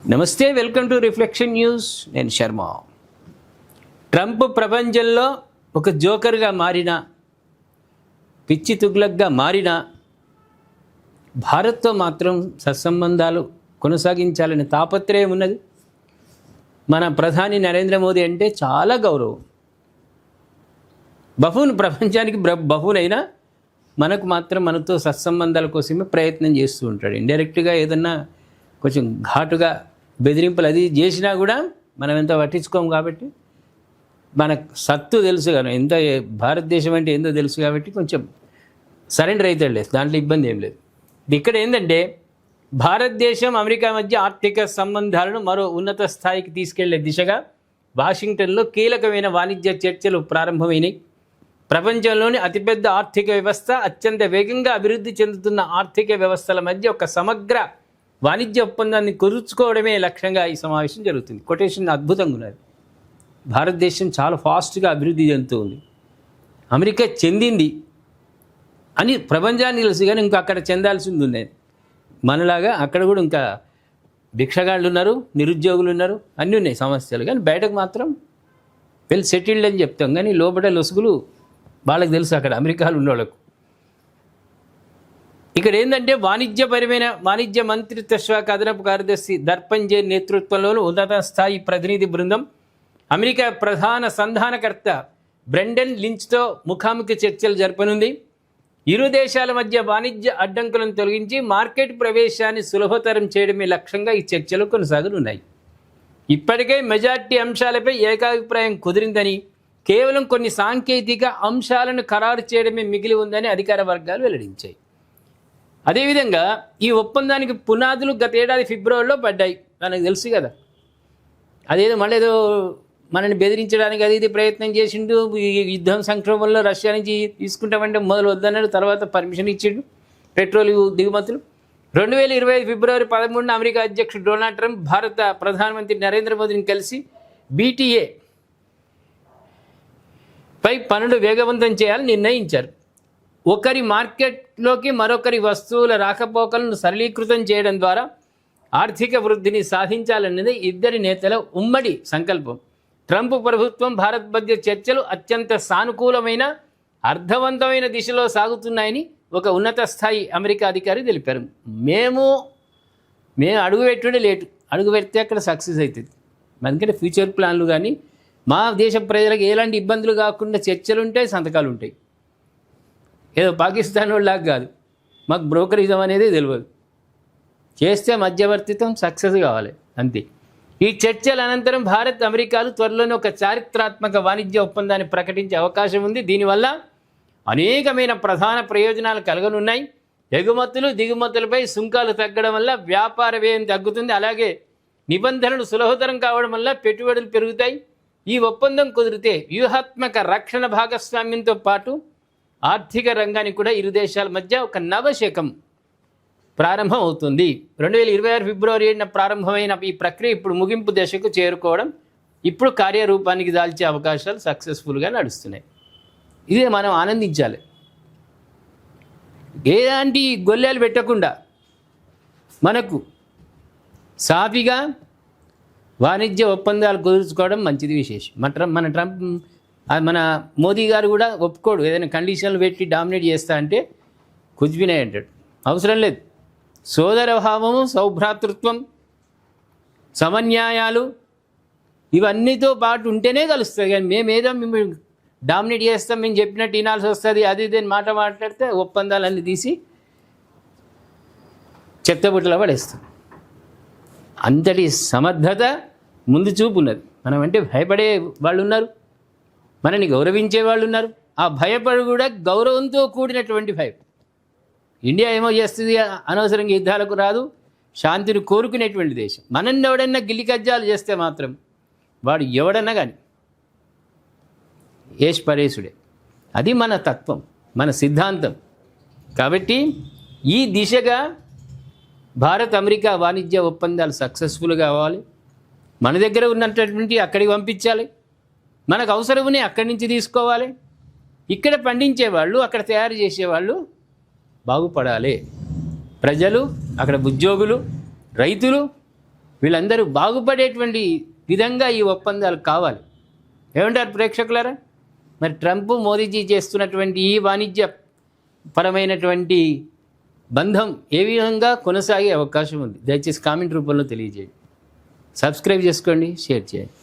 నమస్తే, welcome to reflection news. నేను Sharma. Trump ప్రపంచంలో ఒక జోకర్గా మారిన, పిచ్చి తుగ్లక్గా మారిన, భారత్తో మాత్రం సత్సంబంధాలు కొనసాగించాలనే తాపత్రయం ఉన్నది. మన ప్రధాని నరేంద్ర మోదీ అంటే చాలా గౌరవం. బహున్ ప్రపంచానికి బహున్ అయినా మనకు మాత్రం మనతో సత్సంబంధాల కోసమే ప్రయత్నం చేస్తూ ఉంటాడు. ఇండైరెక్ట్గా ఏదన్నా కొంచెం ఘాటుగా బెదిరింపులు అది చేసినా కూడా మనం ఎంత పట్టించుకోము. కాబట్టి మనకు సత్తు తెలుసు కదా, ఎంత భారతదేశం అంటే ఏందో తెలుసు కాబట్టి కొంచెం సరెండర్ అవుతాడు లేదు, దాంట్లో ఇబ్బంది ఏం లేదు. ఇక్కడ ఏంటంటే భారతదేశం అమెరికా మధ్య ఆర్థిక సంబంధాలను మరో ఉన్నత స్థాయికి తీసుకెళ్లే దిశగా వాషింగ్టన్లో కీలకమైన వాణిజ్య చర్చలు ప్రారంభమైనాయి. ప్రపంచంలోని అతిపెద్ద ఆర్థిక వ్యవస్థ, అత్యంత వేగంగా అభివృద్ధి చెందుతున్న ఆర్థిక వ్యవస్థల మధ్య ఒక సమగ్ర వాణిజ్య ఒప్పందాన్ని కుదుర్చుకోవడమే లక్ష్యంగా ఈ సమావేశం జరుగుతుంది. కొటేషన్ అద్భుతంగా ఉన్నది. భారతదేశం చాలా ఫాస్ట్గా అభివృద్ధి చెందుతూ ఉంది. అమెరికా చెందింది అని ప్రపంచానికి తెలుసు, కానీ ఇంకా అక్కడ చెందాల్సింది ఉంది. మనలాగా అక్కడ కూడా ఇంకా భిక్షగాళ్ళు ఉన్నారు, నిరుద్యోగులు ఉన్నారు, అన్నీ ఉన్నాయి సమస్యలు. కానీ బయటకు మాత్రం వెల్ సెటిల్డ్ అని చెప్తాం, కానీ లోపల లొసుగులు వాళ్ళకి తెలుసు అక్కడ అమెరికాలో ఉన్నవాళ్ళకు. ఇక్కడ ఏంటంటే వాణిజ్య మంత్రిత్వ శాఖ అదనపు కార్యదర్శి దర్పణ్ జైన్ నేతృత్వంలోని ఉన్నత స్థాయి ప్రతినిధి బృందం అమెరికా ప్రధాన సంధానకర్త బ్రెండన్ లించ్తో ముఖాముఖి చర్చలు జరపనుంది. ఇరు దేశాల మధ్య వాణిజ్య అడ్డంకులను తొలగించి మార్కెట్ ప్రవేశాన్ని సులభతరం చేయడమే లక్ష్యంగా ఈ చర్చలు కొనసాగనున్నాయి. ఇప్పటికే మెజార్టీ అంశాలపై ఏకాభిప్రాయం కుదిరిందని, కేవలం కొన్ని సాంకేతిక అంశాలను ఖరారు చేయడమే మిగిలి ఉందని అధికార వర్గాలు వెల్లడించాయి. అదేవిధంగా ఈ ఒప్పందానికి పునాదులు గత ఏడాది ఫిబ్రవరిలో పడ్డాయి. మనకు తెలుసు కదా, అదేదో మళ్ళీ ఏదో మనని బెదిరించడానికి అది ఇది ప్రయత్నం చేసిండు. ఈ యుద్ధం సంక్షోభంలో రష్యా నుంచి తీసుకుంటామంటే మొదలు వద్దన్నాడు, తర్వాత పర్మిషన్ ఇచ్చిండు పెట్రోల్ దిగుమతులు. 2025 ఫిబ్రవరి 13న అమెరికా అధ్యక్షుడు డొనాల్డ్ ట్రంప్ భారత ప్రధానమంత్రి నరేంద్ర మోదీని కలిసి BTA పై పనులు వేగవంతం చేయాలని నిర్ణయించారు. ఒకరి మార్కెట్లోకి మరొకరి వస్తువుల రాకపోకలను సరళీకృతం చేయడం ద్వారా ఆర్థిక వృద్ధిని సాధించాలన్నది ఇద్దరి నేతల ఉమ్మడి సంకల్పం. ట్రంప్ ప్రభుత్వం భారత్ మధ్య చర్చలు అత్యంత సానుకూలమైన, అర్థవంతమైన దిశలో సాగుతున్నాయని ఒక ఉన్నత స్థాయి అమెరికా అధికారి తెలిపారు. మేము అడుగు పెట్టుడే లేటు, అడుగు పెడితే అక్కడ సక్సెస్ అవుతుంది. అందుకంటే ఫ్యూచర్ ప్లాన్లు కానీ మా దేశ ప్రజలకు ఎలాంటి ఇబ్బందులు కాకుండా చర్చలు ఉంటాయి, సంతకాలు ఉంటాయి. ఏదో పాకిస్తాన్ వాళ్ళలాగా కాదు, మాకు బ్రోకరిజం అనేది తెలియదు. చేస్తే మధ్యవర్తిత్వం సక్సెస్ కావాలి, అంతే. ఈ చర్చల అనంతరం భారత్ అమెరికాలు త్వరలోనే ఒక చారిత్రాత్మక వాణిజ్య ఒప్పందాన్ని ప్రకటించే అవకాశం ఉంది. దీనివల్ల అనేకమైన ప్రధాన ప్రయోజనాలు కలగనున్నాయి. ఎగుమతులు దిగుమతులపై సుంకాలు తగ్గడం వల్ల వ్యాపార వ్యయం తగ్గుతుంది. అలాగే నిబంధనలు సులభతరం కావడం వల్ల పెట్టుబడులు పెరుగుతాయి. ఈ ఒప్పందం కుదిరితే వ్యూహాత్మక రక్షణ భాగస్వామ్యంతో పాటు ఆర్థిక రంగానికి కూడా ఇరు దేశాల మధ్య ఒక నవశకం ప్రారంభం అవుతుంది. 2026 ఫిబ్రవరి 7న ప్రారంభమైన ఈ ప్రక్రియ ఇప్పుడు ముగింపు దశకు చేరుకోవడం, ఇప్పుడు కార్యరూపానికి దాల్చే అవకాశాలు సక్సెస్ఫుల్గా నడుస్తున్నాయి. ఇదే మనం ఆనందించాలి. ఎలాంటి గొల్లెలు పెట్టకుండా మనకు సాఫీగా వాణిజ్య ఒప్పందాలు కుదుర్చుకోవడం మంచిది, విశేషం. మన మోదీ గారు కూడా ఒప్పుకోడు. ఏదైనా కండిషన్లు పెట్టి డామినేట్ చేస్తా అంటే కుజ్బినాయి అంటాడు. అవసరం లేదు. సోదరభావము, సౌభ్రాతృత్వం, సమన్యాయాలు ఇవన్నీతో పాటు ఉంటేనే కలుస్తుంది. కానీ మేమేదో మేము డామినేట్ చేస్తాం, మేము చెప్పినట్టు వినాల్సి వస్తుంది, అది ఇదే మాట మాట్లాడితే ఒప్పందాలన్నీ తీసి చెత్తబుట్టలో పడేస్తాం. అంతటి సమర్థత, ముందు చూపు ఉన్నది. మనం అంటే భయపడే వాళ్ళు ఉన్నారు, మనని గౌరవించే వాళ్ళు ఉన్నారు. ఆ భయపడి కూడా గౌరవంతో కూడినటువంటి భయం. ఇండియా ఏమో చేస్తుంది, అనవసరంగా యుద్ధాలకు రాదు, శాంతిని కోరుకునేటువంటి దేశం. మనల్ని ఎవడన్నా గిల్లికజ్జాలు చేస్తే మాత్రం వాడు ఎవడన్నా కానీ ఏష్ పరేశుడే. అది మన తత్వం, మన సిద్ధాంతం. కాబట్టి ఈ దిశగా భారత్ అమెరికా వాణిజ్య ఒప్పందాలు సక్సెస్ఫుల్గా అవ్వాలి. మన దగ్గర ఉన్నటువంటి అక్కడికి పంపించాలి, మనకు అవసరం ఉన్నాయి అక్కడి నుంచి తీసుకోవాలి. ఇక్కడ పండించేవాళ్ళు, అక్కడ తయారు చేసేవాళ్ళు బాగుపడాలి. ప్రజలు, అక్కడ ఉద్యోగులు, రైతులు వీళ్ళందరూ బాగుపడేటువంటి విధంగా ఈ ఒప్పందాలు కావాలి. ఏమంటారు ప్రేక్షకులారా? మరి ట్రంప్ మోదీజీ చేస్తున్నటువంటి ఈ వాణిజ్య పరమైనటువంటి బంధం ఏ విధంగా కొనసాగే అవకాశం ఉంది? దయచేసి కామెంట్ రూపంలో తెలియజేయండి. సబ్స్క్రైబ్ చేసుకోండి, షేర్ చేయండి.